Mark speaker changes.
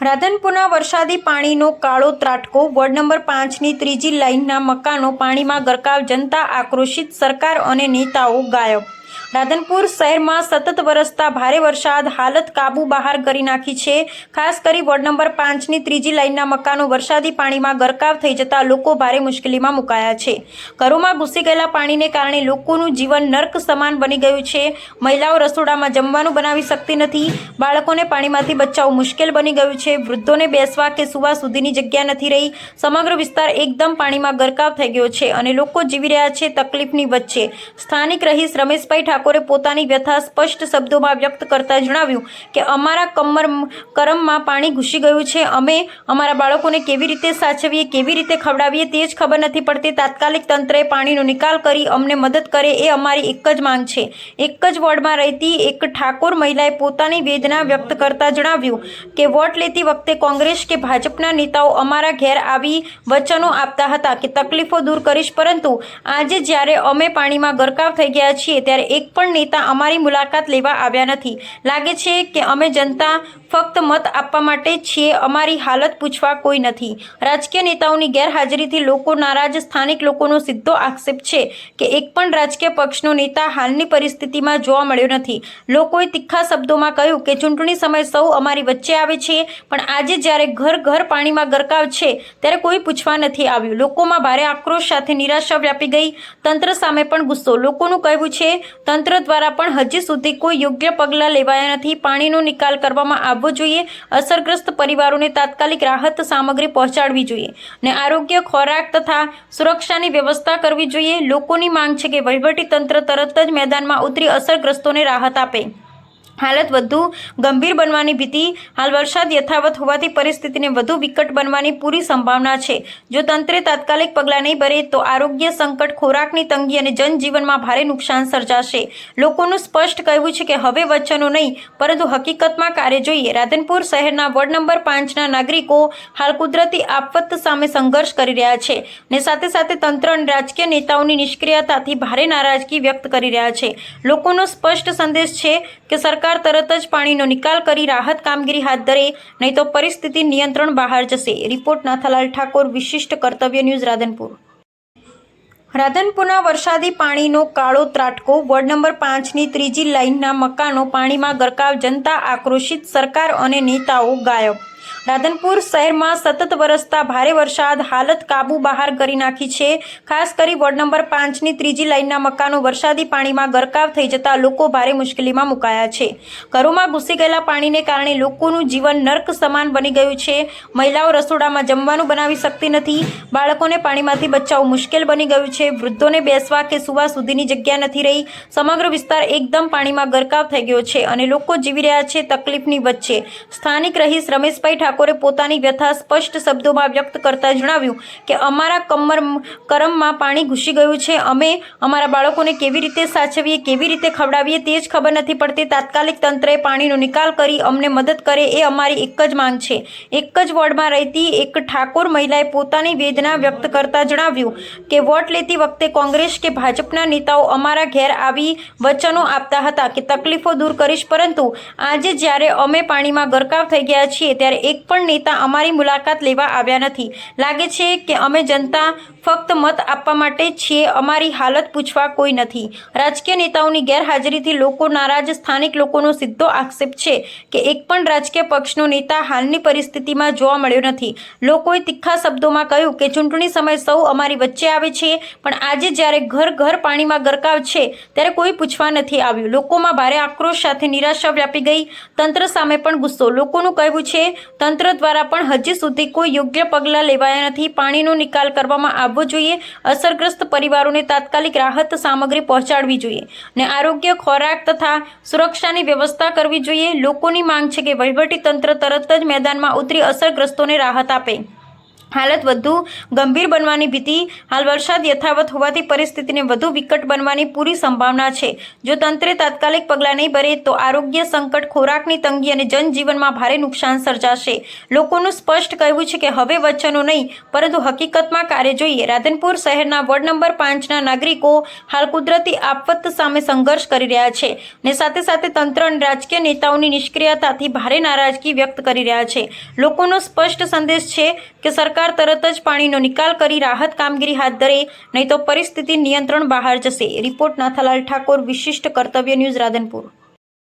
Speaker 1: રાધનપુરના વરસાદી પાણીનો કાળો ત્રાટકો, વોર્ડ નંબર 5ની ત્રીજી લાઇનના મકાનો પાણીમાં ગરકાવ, જનતા આક્રોશિત, સરકાર અને નેતાઓ ગાયબ। રાધનપુર શહેરમાં સતત વરસતા ભારે વરસાદ હાલત કાબુ બહાર કરી નાખી છે। ખાસ કરી વોર્ડ નંબર 5ની ત્રીજી લાઇનના મકાનો વરસાદી પાણીમાં ગરકાવ થઈ જતા લોકો ભારે મુશ્કેલીમાં મુકાયા છે। ઘરોમાં ઘૂસી ગયેલા પાણીને કારણે લોકોનું જીવન નર્ક સમાન બની ગયું છે। મહિલાઓ રસોડામાં જમવાનું બનાવી શકતી નથી, બાળકોને પાણીમાંથી બચાવવું મુશ્કેલ બની ગયું છે, વૃદ્ધોને બેસવા કે સૂવા સુધીની જગ્યા નથી રહી। સમગ્ર વિસ્તાર એકદમ પાણીમાં ગરકાવ થઈ ગયો છે અને લોકો જીવી રહ્યા છે તકલીફની વચ્ચે। સ્થાનિક રહીશ રમેશભાઈ ઠાકોરે પોતાની વ્યથા સ્પષ્ટ શબ્દોમાં વ્યક્ત કરતા જણાવ્યું કે અમારા કરમમાં પાણી ઘૂસી ગયું છે, અમે અમારા બાળકોને કેવી રીતે સાચવીએ, કેવી રીતે ખવડાવીએ તે જ ખબર નથી પડતી। તાત્કાલિક તંત્રએ પાણીનો નિકાલ કરી અમને મદદ કરે એ અમારી એક જ માંગ છે। એક જ વોર્ડમાં રહેતી એક ઠાકોર મહિલાએ પોતાની વેદના વ્યક્ત કરતા જણાવ્યું કે વોટ લેતી વખતે કોંગ્રેસ કે ભાજપના નેતાઓ અમારા ઘેર આવી વચનો આપતા હતા કે તકલીફો દૂર કરીશ, પરંતુ આજે જ્યારે અમે પાણીમાં ગરકાવ થઈ ગયા છીએ ત્યારે એક પણ નેતા અમારી મુલાકાત લેવા આવ્યા નથી। લાગે છે કે અમે જનતા ફક્ત મત આપવા માટે છીએ, અમારી હાલત પૂછવા કોઈ નથી। રાજકીય નેતાઓની ગેરહાજરીથી લોકો નારાજ। સ્થાનિક લોકોનો સીધો આક્ષેપ છે કે એક પણ રાજકીય પક્ષનો નેતા હાલની પરિસ્થિતિમાં જોવા મળ્યો નથી। લોકોએ તીખા શબ્દોમાં કહ્યું કે ચૂંટણી સમયે સૌ અમારી વચ્ચે આવે છે, પણ આજે જ્યારે ઘર ઘર પાણીમાં ગરકાવ છે ત્યારે કોઈ પૂછવા નથી આવ્યું। લોકોમાં ભારે આક્રોશ સાથે નિરાશા વ્યાપી ગઈ। તંત્ર સામે પણ ગુસ્સો। લોકોનું કહેવું છે તંત્ર દ્વારા પણ હજી સુધી કોઈ યોગ્ય પગલાં લેવાયા નથી। પાણીનો નિકાલ કરવામાં આવવો જોઈએ, અસરગ્રસ્ત પરિવારોને તાત્કાલિક રાહત સામગ્રી પહોંચાડવી જોઈએ અને આરોગ્ય, ખોરાક તથા સુરક્ષાની વ્યવસ્થા કરવી જોઈએ। લોકોની માંગ છે કે વહીવટી તંત્ર તરત જ મેદાનમાં ઉતરી અસરગ્રસ્તોને રાહત આપે। હાલત વધુ ગંભીર બનવાની ભીતિ। હાલ વરસાદ યથાવત હોવાથી પરિસ્થિતિને વધુ વિકટ બનવાની પૂરી સંભાવના છે। જો તંત્રે તાત્કાલિક પગલાં નહીં ભરે તો આરોગ્ય સંકટ, ખોરાકની તંગી અને જનજીવનમાં ભારે નુકસાન સર્જાશે। લોકોનું સ્પષ્ટ કહેવું છે કે હવે વચનો નહીં પરંતુ હકીકતમાં કાર્ય જોઈએ। રાધનપુર શહેરના વોર્ડ નંબર 5ના નાગરિકો હાલ કુદરતી આફત સામે સંઘર્ષ કરી રહ્યા છે અને સાથે સાથે તંત્ર અને રાજકીય નેતાઓની નિષ્ક્રિયતાથી ભારે નારાજગી વ્યક્ત કરી રહ્યા છે। લોકોનો સ્પષ્ટ સંદેશ છે કે સરકાર તરત જ પાણીનો નિકાલ કરી રાહત કામગીરી હાથ ધરે, નહીં તો પરિસ્થિતિ નિયંત્રણ બહાર જશે। રિપોર્ટ નાથાલાલ ઠાકોર, વિશિષ્ટ કર્તવ્ય ન્યૂઝ, રાધનપુર। રાધનપુરના વરસાદી પાણીનો કાળો ત્રાટકો, વોર્ડ નંબર 5ની ત્રીજી લાઇનના મકાનો પાણીમાં ગરકાવ, જનતા આક્રોશિત, સરકાર અને નેતાઓ ગાયબ। રાધનપુર શહેરમાં સતત વરસતા ભારે વરસાદ હાલત કાબુ બહાર કરી નાખી છે। ખાસ કરી વોર્ડ નંબર 5ની ત્રીજી લાઇનના મકાનો વરસાદી પાણીમાં ગરકાવ થઈ જતા લોકો ભારે મુશ્કેલીમાં મુકાયા છે। ઘરોમાં ઘૂસી ગયેલા પાણીને કારણે લોકોનું જીવન નર્ક સમાન બની ગયું છે। મહિલાઓ રસોડામાં જમવાનું બનાવી શકતી નથી, બાળકોને પાણીમાંથી બચાવવું મુશ્કેલ બની ગયું છે, વૃદ્ધોને બેસવા કે સૂવા સુધીની જગ્યા નથી રહી। સમગ્ર વિસ્તાર એકદમ પાણીમાં ગરકાવ થઈ ગયો છે અને લોકો જીવી રહ્યા છે તકલીફની વચ્ચે। સ્થાનિક રહીશ રમેશભાઈ ઠાકોરે પોતાની વ્યથા સ્પષ્ટ શબ્દોમાં વ્યક્ત કરતા જણાવ્યું કે અમારા કરમમાં પાણી ઘૂસી ગયું છે, અમે અમારા બાળકોને કેવી રીતે સાચવીએ, કેવી રીતે ખવડાવીએ તે જ ખબર નથી પડતી। તાત્કાલિક તંત્રએ પાણીનો નિકાલ કરી અમને મદદ કરે એ અમારી એક જ માંગ છે। એક જ વોર્ડમાં રહેતી એક ઠાકોર મહિલાએ પોતાની વેદના વ્યક્ત કરતા જણાવ્યું કે વોટ લેતી વખતે કોંગ્રેસ કે ભાજપના નેતાઓ અમારા ઘેર આવી વચનો આપતા હતા કે તકલીફો દૂર કરીશ, પરંતુ આજે જ્યારે અમે પાણીમાં ગરકાવ થઈ ગયા છીએ ત્યારે એક પણ નેતા અમારી મુલાકાત લેવા આવ્યા નથી। લાગે છે કે અમે જનતા ફક્ત મત આપવા માટે છીએ, અમારી હાલત પૂછવા કોઈ નથી। રાજકીય નેતાઓની ગેરહાજરીથી લોકો નારાજ। સ્થાનિક લોકોનો સીધો આક્ષેપ છે કે એક પણ રાજકીય પક્ષનો નેતા હાલની પરિસ્થિતિમાં જોવા મળ્યો નથી। લોકોએ તીખા શબ્દોમાં કહ્યું કે ચૂંટણી સમયે સૌ અમારી વચ્ચે આવે છે, પણ આજે જ્યારે ઘર ઘર પાણીમાં ગરકાવ છે ત્યારે કોઈ પૂછવા નથી આવ્યું। લોકોમાં ભારે આક્રોશ સાથે નિરાશા વ્યાપી ગઈ। તંત્ર સામે પણ ગુસ્સો। લોકોનું કહેવું છે તંત્ર દ્વારા પણ હજી સુધી કોઈ યોગ્ય પગલાં લેવાયા નથી। પાણીનો નિકાલ કરવામાં આવવો જોઈએ, અસરગ્રસ્ત પરિવારોને તાત્કાલિક રાહત સામગ્રી પહોંચાડવી જોઈએ અને આરોગ્ય, ખોરાક તથા સુરક્ષાની વ્યવસ્થા કરવી જોઈએ। લોકોની માંગ છે કે વહીવટી તંત્ર તરત જ મેદાનમાં ઉતરી અસરગ્રસ્તોને રાહત આપે। હાલત વધુ ગંભીર બનવાની ભીતિ હાલ વરસાદ યથાવત હોવાથી પરિસ્થિતિને વધુ વિકટ બનવાની પૂરી સંભાવના છે. જો તંત્રે તાત્કાલિક પગલાં નહીં ભરે તો આરોગ્ય સંકટ, ખોરાકની તંગી અને જનજીવનમાં ભારે નુકસાન સર્જાશે. લોકોનું સ્પષ્ટ કહેવું છે કે હવે વચનો નહીં પરંતુ હકીકતમાં કાર્ય જોઈએ. રાધનપુર શહેરના વોર્ડ નંબર 5ના નાગરિકો હાલ કુદરતી આફત સામે સંઘર્ષ કરી રહ્યા છે અને સાથે સાથે તંત્ર અને રાજકીય નેતાઓની નિષ્ક્રિયતાથી ભારે નારાજગી વ્યક્ત કરી રહ્યા છે. લોકોનો સ્પષ્ટ સંદેશ છે કે સરકાર તરત જ પાણીનો નિકાલ કરી રાહત કામગીરી હાથ ધરે, નહીં તો પરિસ્થિતિ નિયંત્રણ બહાર જશે. રિપોર્ટ નાથાલાલ ઠાકોર, વિશિષ્ટ કર્તવ્ય ન્યૂઝ, રાધનપુર.